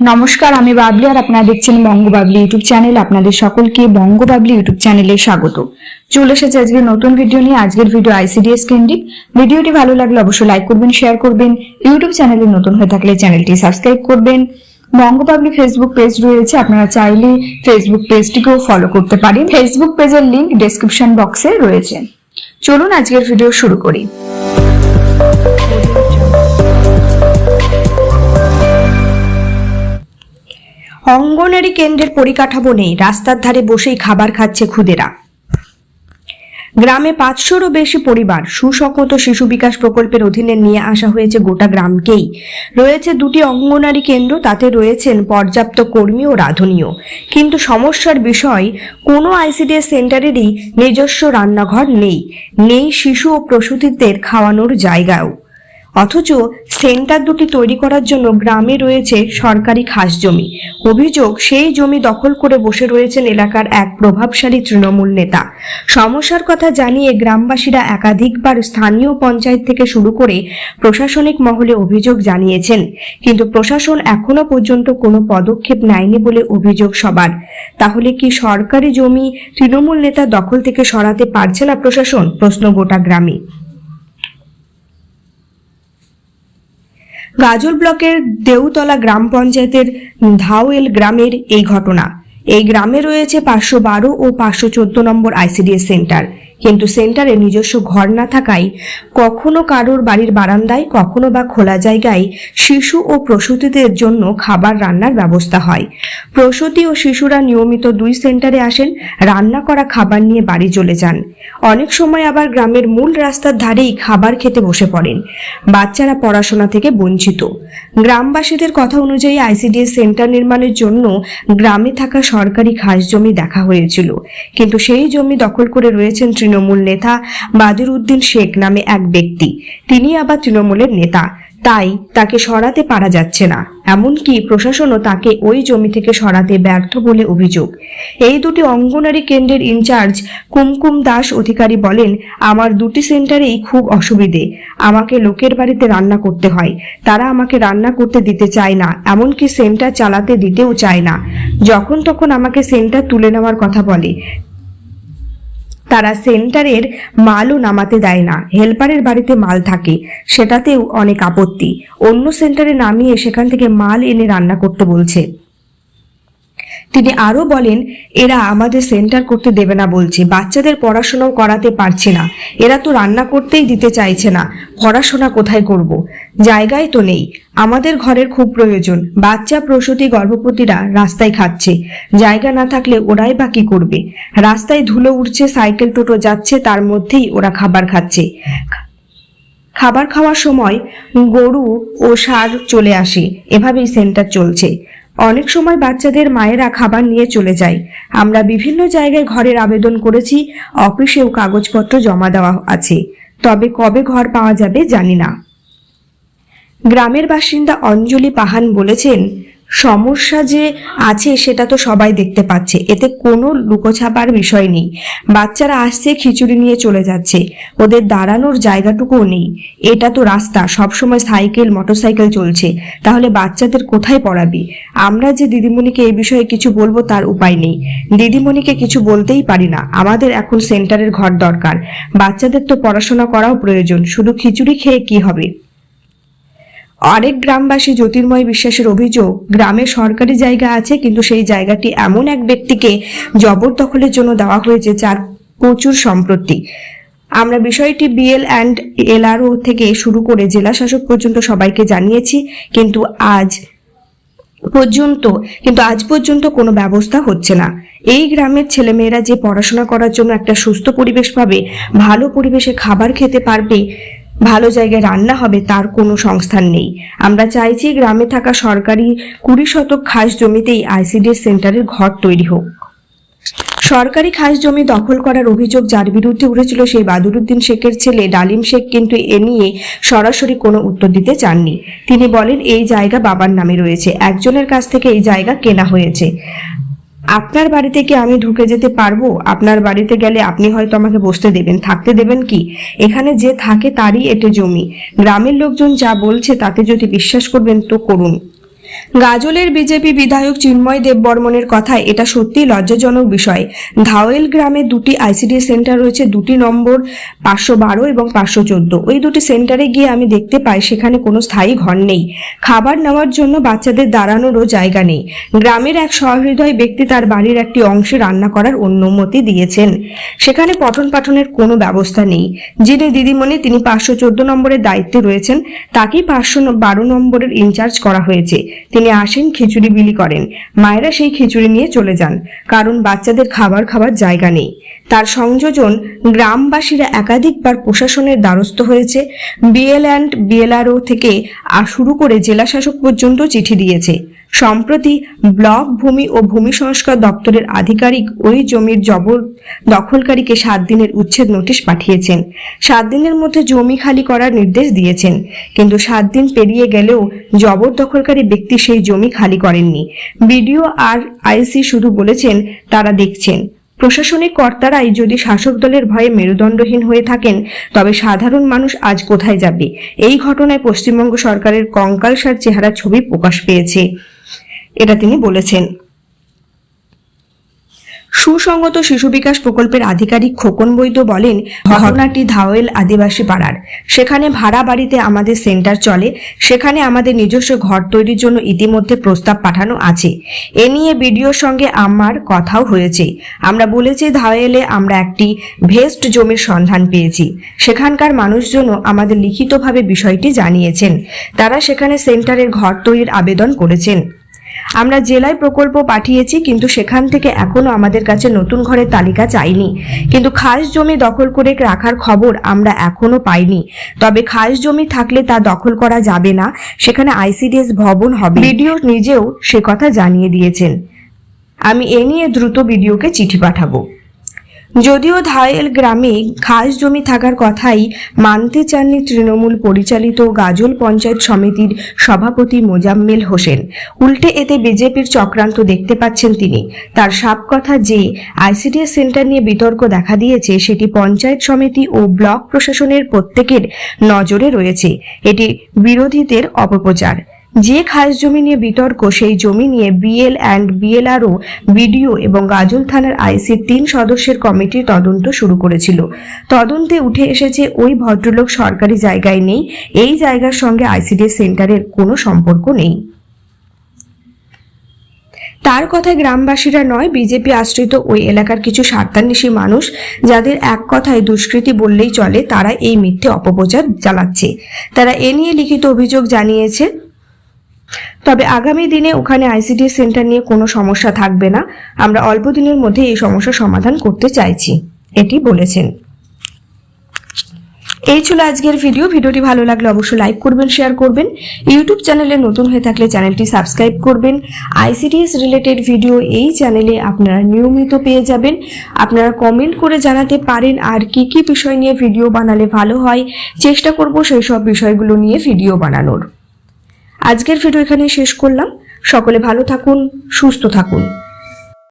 নমস্কার, আমি বাবলি আর আপনারা দেখছেন বঙ্গবাবলি ইউটিউব চ্যানেল। আপনাদের সকলকে বঙ্গবাবলি ইউটিউব চ্যানেলে স্বাগত। চলে এসেছে আজকের নতুন ভিডিও নিয়ে। আজকের ভিডিও আইসিডিএস কেন্দ্রিক। ভিডিওটি ভালো লাগলে অবশ্যই লাইক করবেন, শেয়ার করবেন। ইউটিউব চ্যানেলে নতুন হয়ে থাকলে চ্যানেলটি সাবস্ক্রাইব করবেন। বঙ্গবাবলি ফেসবুক পেজ রয়েছে, আপনারা চাইলে ফেসবুক পেজটিকেও ফলো করতে পারেন। ফেসবুক পেজের লিংক ডেসক্রিপশন বক্সে রয়েছে। চলুন আজকের ভিডিও শুরু করি। অঙ্গনারী কেন্দ্রের পরিকাঠামো নেই, রাস্তার ধারে বসেই খাবার খাচ্ছে খুদেরা। গ্রামে 500-রও বেশি পরিবার সুসংহত শিশু বিকাশ প্রকল্পের অধীনে নিয়ে আসা হয়েছে গোটা গ্রামকেই। রয়েছে 2টি অঙ্গনারী কেন্দ্র, তাতে রয়েছেন পর্যাপ্ত কর্মী ও রাঁধুনিও। কিন্তু সমস্যার বিষয়, কোনো আইসিডিএস সেন্টারেরই নিজস্ব রান্নাঘর নেই শিশু ও প্রসূতিদের খাওয়ানোর জায়গাও। অথচ সেন্টার দুটি তৈরি করার জন্য গ্রামে রয়েছে সরকারি খাস জমি। অভিযোগ, সেই জমি দখল করে বসে রয়েছেন এলাকার এক প্রভাবশালী তৃণমূল নেতা। সমস্যার কথা জানিয়ে গ্রামবাসীরা একাধিকবার স্থানীয় পঞ্চায়েত থেকে শুরু করে প্রশাসনিক মহলে অভিযোগ জানিয়েছেন, কিন্তু প্রশাসন এখনো পর্যন্ত কোনো পদক্ষেপ নেয়নি বলে অভিযোগ সবার। তাহলে কি সরকারি জমি তৃণমূল নেতা দখল থেকে সরাতে পারছে না প্রশাসন? প্রশ্ন গোটা গ্রামে। গাজল ব্লকের দেউতলা গ্রাম পঞ্চায়েতের ধাওয়েল গ্রামের এই ঘটনা। এই গ্রামে রয়েছে 512 ও 514 নম্বর আইসিডিএস সেন্টার, কিন্তু সেন্টারে নিজস্ব ঘর না থাকায় কখনো কারোর বাড়ির বারান্দায়, কখনো বা খোলা জায়গায় শিশু ও প্রসূতিদের জন্য খাবার রান্নার ব্যবস্থা হয়। প্রসূতি ও শিশুরা নিয়মিত 2 সেন্টারে আসেন, রান্না করা খাবার নিয়ে বাড়ি চলে যান। অনেক সময় আবার গ্রামের মূল রাস্তার ধারেই খাবার খেতে বসে পড়েন। বাচ্চারা পড়াশোনা থেকে বঞ্চিত। গ্রামবাসীদের কথা অনুযায়ী আইসিডিএস সেন্টার নির্মাণের জন্য গ্রামে থাকা সরকারি খাস জমি দেখা হয়েছিল, কিন্তু সেই জমি দখল করে রয়েছেন তৃণমূল নেতা বাদিরউদ্দিন শেখ নামে এক ব্যক্তি। তিনি আবার তৃণমূলের নেতা, তাই তাকে সরাতে পারা যাচ্ছে না। এমনকি প্রশাসনও তাকে ওই জমি থেকে সরাতে ব্যর্থ বলে অভিযোগ। এই 2টি অঙ্গনারী কেন্দ্রের ইনচার্জ কুমকুম দাস অধিকারী বলেন, আমার 2টি সেন্টারেই খুব অসুবিধে। আমাকে লোকের বাড়িতে রান্না করতে হয়, তারা আমাকে রান্না করতে দিতে চায় না, এমনকি সেন্টার চালাতে দিতেও চায় না। যখন তখন আমাকে সেন্টার তুলে নেওয়ার কথা বলে। তারা সেন্টারের মালও নামাতে দেয় না, হেল্পারের বাড়িতে মাল থাকে, সেটাতেও অনেক আপত্তি। অন্য সেন্টারে নামিয়ে সেখান থেকে মাল এনে রান্না করতে বলছে। তিনি আরো বলেন, এরা আমাদের সেন্টার করতে দেবে না বলছে, বাচ্চাদের পড়াশোনাও করাতে পারছে না, এরা তো রান্না করতেই দিতে চাইছে না, পড়াশোনা কোথায় করব? জায়গায় তো নেই। আমাদের ঘরের খুব প্রয়োজন, বাচ্চা, প্রসূতি, গর্ভবতীরা রাস্তায় খাচ্ছে, জায়গা না থাকলে ওরাই বা কি করবে? রাস্তায় ধুলো উঠছে, সাইকেল টোটো যাচ্ছে, তার মধ্যেই ওরা খাবার খাচ্ছে। খাবার খাওয়ার সময় গরু ও ষাঁড় চলে আসে, এভাবেই সেন্টার চলছে। অনেক সময় বাচ্চাদের মায়েরা খাবার নিয়ে চলে যায়। আমরা বিভিন্ন জায়গায় ঘরের আবেদন করেছি, অফিসেও কাগজপত্র জমা দেওয়া আছে, তবে কবে ঘর পাওয়া যাবে জানি না। গ্রামের বাসিন্দা অঞ্জলি পাহান বলেছেন, সমস্যা যে আছে সেটা তো সবাই দেখতে পাচ্ছে, এতে কোনো লুকোছাপার বিষয় নেই। বাচ্চারা আসছে, খিচুড়ি নিয়ে চলে যাচ্ছে, ওদের দাঁড়ানোর জায়গাটুকুও নেই। এটা তো রাস্তা, সবসময় সাইকেল, মোটরসাইকেল চলছে, তাহলে বাচ্চাদের কোথায় পড়াবি? আমরা যে দিদিমণিকে এই বিষয়ে কিছু বলবো তার উপায় নেই, দিদিমণিকে কিছু বলতেই পারি না। আমাদের এখন সেন্টারের ঘর দরকার, বাচ্চাদের তো পড়াশোনা করাও প্রয়োজন, শুধু খিচুড়ি খেয়ে কি হবে? আরেক গ্রামবাসী জ্যোতির্ময় বিশ্বাসের অভিযোগ, গ্রামে সরকারি জায়গা আছে, কিন্তু সেই জায়গাটি এমন এক ব্যক্তিকে জবরদখলের জন্য দেওয়া হয়েছে যার প্রচুর সম্পত্তি। আমরা বিষয়টি বিএল অ্যান্ড এলআরও থেকে শুরু করে জেলা শাসক পর্যন্ত সবাইকে জানিয়েছি, কিন্তু আজ পর্যন্ত কোনো ব্যবস্থা হচ্ছে না। এই গ্রামের ছেলেমেয়েরা যে পড়াশোনা করার জন্য একটা সুস্থ পরিবেশ পাবে, ভালো পরিবেশে খাবার খেতে পারবে, ভালো জায়গায় রান্না হবে, তার কোনো সংস্থান নেই। আমরা চাইছি গ্রামে থাকা সরকারি 20 শতক খাস জমিতেই আইসিডিএস সেন্টারের ঘর তৈরি হোক। সরকারি খাস জমি দখল করার অভিযোগ যার বিরুদ্ধে উঠেছিল সেই বাদিরউদ্দিন শেখের ছেলে ডালিম শেখ কিন্তু এ নিয়ে সরাসরি কোনো উত্তর দিতে চাননি। তিনি বলেন, এই জায়গা বাবার নামে রয়েছে, একজনের কাছ থেকে এই জায়গা কেনা হয়েছে। আপনার বাড়িতে কি আমি ঢুকে যেতে পারবো? আপনার বাড়িতে গেলে আপনি হয়তো আমাকে বসতে দেবেন, থাকতে দেবেন কি? এখানে যে থাকে তারই এটে জমি। গ্রামের লোকজন যা বলছে তাতে যদি বিশ্বাস করবেন তো করুন। গাজলের বিজেপি বিধায়ক চিন্ময় দেববর্মনের কথায় এটা সত্যি লজ্জাজনক বিষয়। ধাওয়েল গ্রামে দুটি আইসিডিএস সেন্টার রয়েছে, 2টি নম্বর 512 এবং 514। ওই দুটি সেন্টারে গিয়ে আমি দেখতে পাই সেখানে কোনো স্থায়ী ঘর নেই, খাবার নেওয়ার জন্য বাচ্চাদের দাঁড়ানোরও জায়গা নেই। গ্রামের এক সহৃদয় ব্যক্তি তার বাড়ির একটি অংশে রান্না করার অনুমতি দিয়েছেন, সেখানে পঠন পাঠনের কোনো ব্যবস্থা নেই। যিনি দিদিমণি তিনি 514 নম্বরের দায়িত্বে রয়েছেন, তাকেই 512 নম্বরের ইনচার্জ করা হয়েছে। তিনি আসেন, খিচুড়ি বিলি করেন, মায়েরা সেই খিচুড়ি নিয়ে চলে যান, কারণ বাচ্চাদের খাবার খাবার জায়গা নেই। তার সংযোজন গ্রামবাসীরা একাধিকবার প্রশাসনের দ্বারস্থ হয়েছে। বিএল অ্যান্ড বিএলআরও থেকে শুরু করে জেলা শাসক পর্যন্ত চিঠি দিয়েছে। সম্প্রতি ব্লক ভূমি ও ভূমি সংস্কার দপ্তরের আধিকারিক ওই জমির দখলকারীকে 7 দিনের উচ্ছেদ নোটিশ পাঠিয়েছেন। 7 দিনের মধ্যে জমি খালি করার নির্দেশ দিয়েছেন, কিন্তু 7 দিন পেরিয়ে গেলেও জবরদখলকারী ব্যক্তি সেই জমি খালি করেননি। বিডিও আর আইসি শুধু বলেছেন তারা দেখছেন। প্রশাসনিক কর্তারাই যদি শাসক দলের ভয়ে মেরুদণ্ডহীন হয়ে থাকেন, তবে সাধারণ মানুষ আজ কোথায় যাবে? এই ঘটনায় পশ্চিমবঙ্গ সরকারের কঙ্কালসার চেহারা ছবি প্রকাশ পেয়েছে, এটা তিনি বলেছেন। সুসংগত শিশু বিকাশ প্রকল্পের আধিকারিক খোকন বৈদ্য বলেন, ঘটনাটি ধাওয়েল আদিবাসী পাড়ার। সেখানে ভাড়া বাড়িতে আমাদের সেন্টার চলে, সেখানে আমাদের নিজস্ব ঘর তৈরির জন্য ইতিমধ্যে প্রস্তাব পাঠানো আছে। এ নিয়ে বিডিওর সঙ্গে আমার কথাও হয়েছে। আমরা বলেছি ধাওয়েলে আমরা একটি ভেস্ট জমির সন্ধান পেয়েছি। সেখানকার মানুষজনও আমাদের লিখিতভাবে বিষয়টি জানিয়েছেন। তারা সেখানে সেন্টারের ঘর তৈরির আবেদন করেছেন। আমরা জেলায় প্রকল্প পাঠিয়েছি, কিন্তু সেখান থেকে এখনো আমাদের কাছে নতুন ঘরের তালিকা চাইনি। কিন্তু খাস জমি দখল করে রাখার খবর আমরা এখনো পাইনি। তবে খাস জমি থাকলে তা দখল করা যাবে না, সেখানে আইসিডিএস ভবন হবে। বিডিও নিজেও সে কথা জানিয়ে দিয়েছেন। আমি এ নিয়ে দ্রুত বিডিওকে চিঠি পাঠাবো। যদিও ধাওয়েল গ্রামে খাস জমি থাকার কথাই মানতে চাননি তৃণমূল পরিচালিত গাজল পঞ্চায়েত সমিতির সভাপতি মোজাম্মেল হোসেন। উল্টে এতে বিজেপির চক্রান্ত দেখতে পাচ্ছেন তিনি। তার সাফ কথা যে আইসিডিএস সেন্টার নিয়ে বিতর্ক দেখা দিয়েছে, সেটি পঞ্চায়েত সমিতি ও ব্লক প্রশাসনের প্রত্যেকের নজরে রয়েছে। এটি বিরোধীদের অপপ্রচার। যে খাস জমি নিয়ে বিতর্ক, সেই জমি নিয়ে বিএল অ্যান্ড বিএলআরও, বিডিও এবং গাজল থানার আইসির 3 সদস্যের কমিটি তদন্ত শুরু করেছিল। তদন্তে উঠে এসেছে ওই ভদ্রলোক সরকারি জায়গায় নেই, এই জায়গার সঙ্গে আইসিডিএস সেন্টারের কোনো সম্পর্ক নেই। তার কথায় গ্রামবাসীরা নয়, বিজেপি আশ্রিত ওই এলাকার কিছু স্বার্থান্বেষী মানুষ, যাদের এক কথায় দুষ্কৃতী বললেই চলে, তারা এই মিথ্যে অপপ্রচার চালাচ্ছে। তারা এ নিয়ে লিখিত অভিযোগ জানিয়েছে। তবে আগামী দিনে ওখানে আইসিডিএস সেন্টার নিয়ে কোনো সমস্যা থাকবে না। আমরা অল্প দিনের মধ্যে এই সমস্যার সমাধান করতে চাইছি, এটি বলেছেন। এই ছিল আজকের ভিডিওটি ভালো লাগলে অবশ্যই লাইক করবেন, শেয়ার করবেন। ইউটিউব চ্যানেলে নতুন হয়ে থাকলে চ্যানেলটি সাবস্ক্রাইব করবেন। আইসিডিএস রিলেটেড ভিডিও এই চ্যানেলে আপনারা নিয়মিত পেয়ে যাবেন। আপনারা কমেন্ট করে জানাতে পারেন আর কি কি বিষয় নিয়ে ভিডিও বানালে ভালো হয়, চেষ্টা করব সেই সব বিষয়গুলো নিয়ে ভিডিও বানানোর। আজকের ভিডিও এখানে শেষ করলাম। সকলে ভালো থাকুন, সুস্থ থাকুন।